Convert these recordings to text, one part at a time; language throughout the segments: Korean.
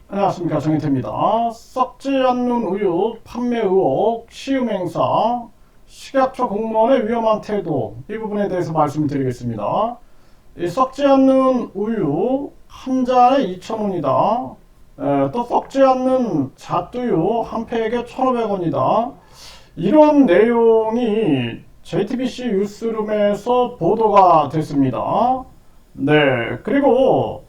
안녕하십니까, 정인태입니다. 썩지 않는 우유 판매 의혹, 시음 행사, 식약처 공무원의 위험한 태도, 이 부분에 대해서 말씀드리겠습니다. 이 썩지 않는 우유 한 잔에 2,000원이다. 또 썩지 않는 잣두유 한 팩에 1,500원이다. 이런 내용이 JTBC 뉴스룸에서 보도가 됐습니다. 네, 그리고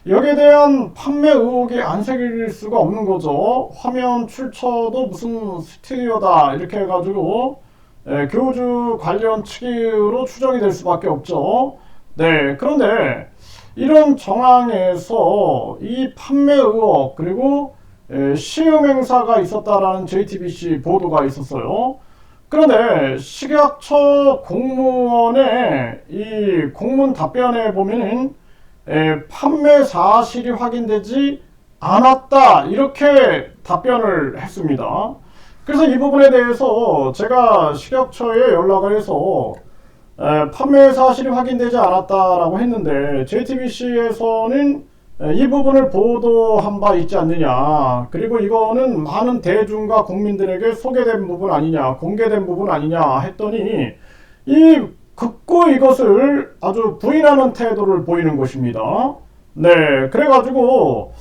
여기에 대한 판매 의혹이 안 새길 수가 없는 거죠. 화면 출처도 무슨 스튜디오다 이렇게 해가지고 교주 관련 측으로 추정이 될 수밖에 없죠. 네, 그런데 이런 정황에서 이 판매 의혹 그리고 시음 행사가 있었다라는 JTBC 보도가 있었어요. 그런데 식약처 공무원의 이 공문 답변에 보면은 판매 사실이 확인되지 않았다 이렇게 답변을 했습니다. 그래서 이 부분에 대해서 제가 식약처에 연락을 해서 판매 사실이 확인되지 않았다라고 했는데 JTBC에서는 이 부분을 보도한 바 있지 않느냐, 그리고 이거는 많은 대중과 국민들에게 소개된 부분 아니냐, 공개된 부분 아니냐 했더니 이 극구 이것을 아주 부인하는 태도를 보이는 것입니다. 네, 그래가지고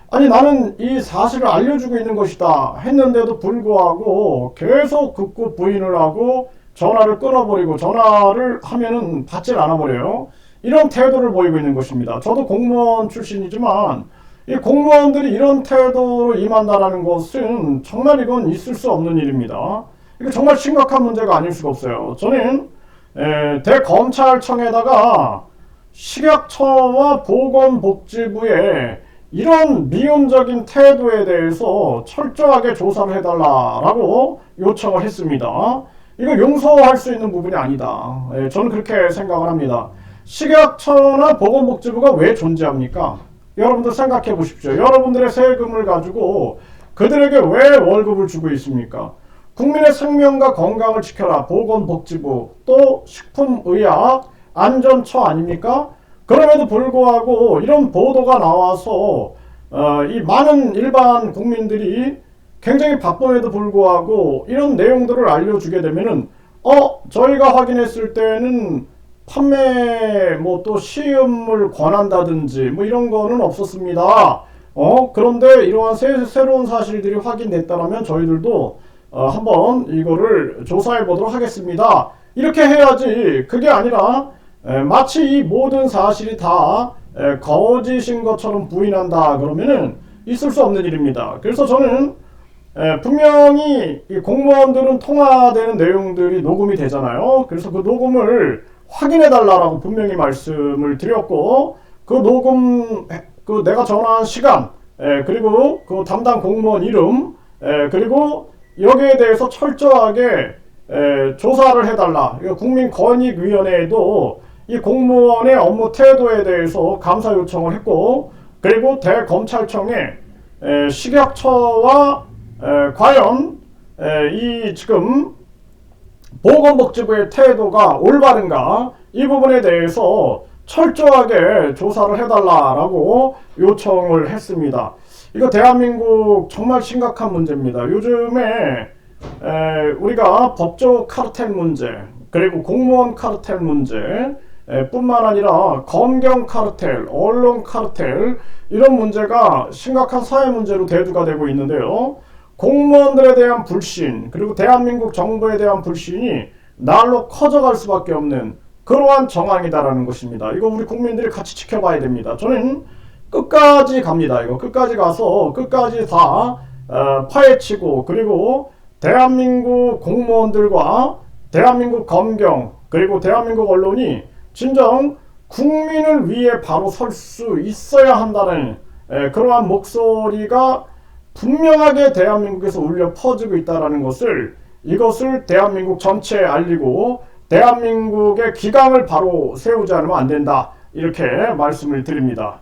아니 나는 이 사실을 알려주고 있는 것이다 했는데도 불구하고 계속 극구 부인을 하고 전화를 끊어버리고 전화를 하면은 받질 않아 버려요. 이런 태도를 보이고 있는 것입니다. 저도 공무원 출신이지만 이 공무원들이 이런 태도로 임한다라는 것은 정말 이건 있을 수 없는 일입니다. 이거 정말 심각한 문제가 아닐 수가 없어요. 저는 대검찰청에다가 식약처와 보건복지부에 이런 미온적인 태도에 대해서 철저하게 조사를 해달라고 요청을 했습니다. 이거 용서할 수 있는 부분이 아니다. 저는 그렇게 생각을 합니다. 식약처나 보건복지부가 왜 존재합니까? 여러분들 생각해 보십시오. 여러분들의 세금을 가지고 그들에게 왜 월급을 주고 있습니까? 국민의 생명과 건강을 지켜라 보건복지부, 또 식품의약 안전처 아닙니까? 그럼에도 불구하고 이런 보도가 나와서 이 많은 일반 국민들이 굉장히 바쁨에도 불구하고 이런 내용들을 알려주게 되면은 저희가 확인했을 때는 판매 뭐 또 시음을 권한다든지 뭐 이런 거는 없었습니다. 그런데 이러한 새로운 사실들이 확인됐다면 저희들도 한번 이거를 조사해 보도록 하겠습니다. 이렇게 해야지. 그게 아니라 마치 이 모든 사실이 다 거짓인 것처럼 부인한다 그러면은 있을 수 없는 일입니다. 그래서 저는 분명히 이 공무원들은 통화되는 내용들이 녹음이 되잖아요. 그래서 그 녹음을 확인해 달라고 분명히 말씀을 드렸고, 그 녹음 그 내가 전화한 시간 그리고 그 담당 공무원 이름 그리고 여기에 대해서 철저하게 조사를 해달라. 국민권익위원회에도 이 공무원의 업무 태도에 대해서 감사 요청을 했고, 그리고 대검찰청에 식약처와 과연 이 지금 보건복지부의 태도가 올바른가, 이 부분에 대해서 철저하게 조사를 해달라고 요청을 했습니다. 이거 대한민국 정말 심각한 문제입니다. 요즘에 우리가 법조 카르텔 문제, 그리고 공무원 카르텔 문제 뿐만 아니라 검경 카르텔, 언론 카르텔, 이런 문제가 심각한 사회 문제로 대두가 되고 있는데요. 공무원들에 대한 불신, 그리고 대한민국 정부에 대한 불신이 날로 커져갈 수밖에 없는 그러한 정황이다라는 것입니다. 이거 우리 국민들이 같이 지켜봐야 됩니다. 저는 끝까지 갑니다. 이거 끝까지 가서 끝까지 다 파헤치고, 그리고 대한민국 공무원들과 대한민국 검경 그리고 대한민국 언론이 진정 국민을 위해 바로 설 수 있어야 한다는 그러한 목소리가 분명하게 대한민국에서 울려 퍼지고 있다는 것을, 이것을 대한민국 전체에 알리고 대한민국의 기강을 바로 세우지 않으면 안 된다, 이렇게 말씀을 드립니다.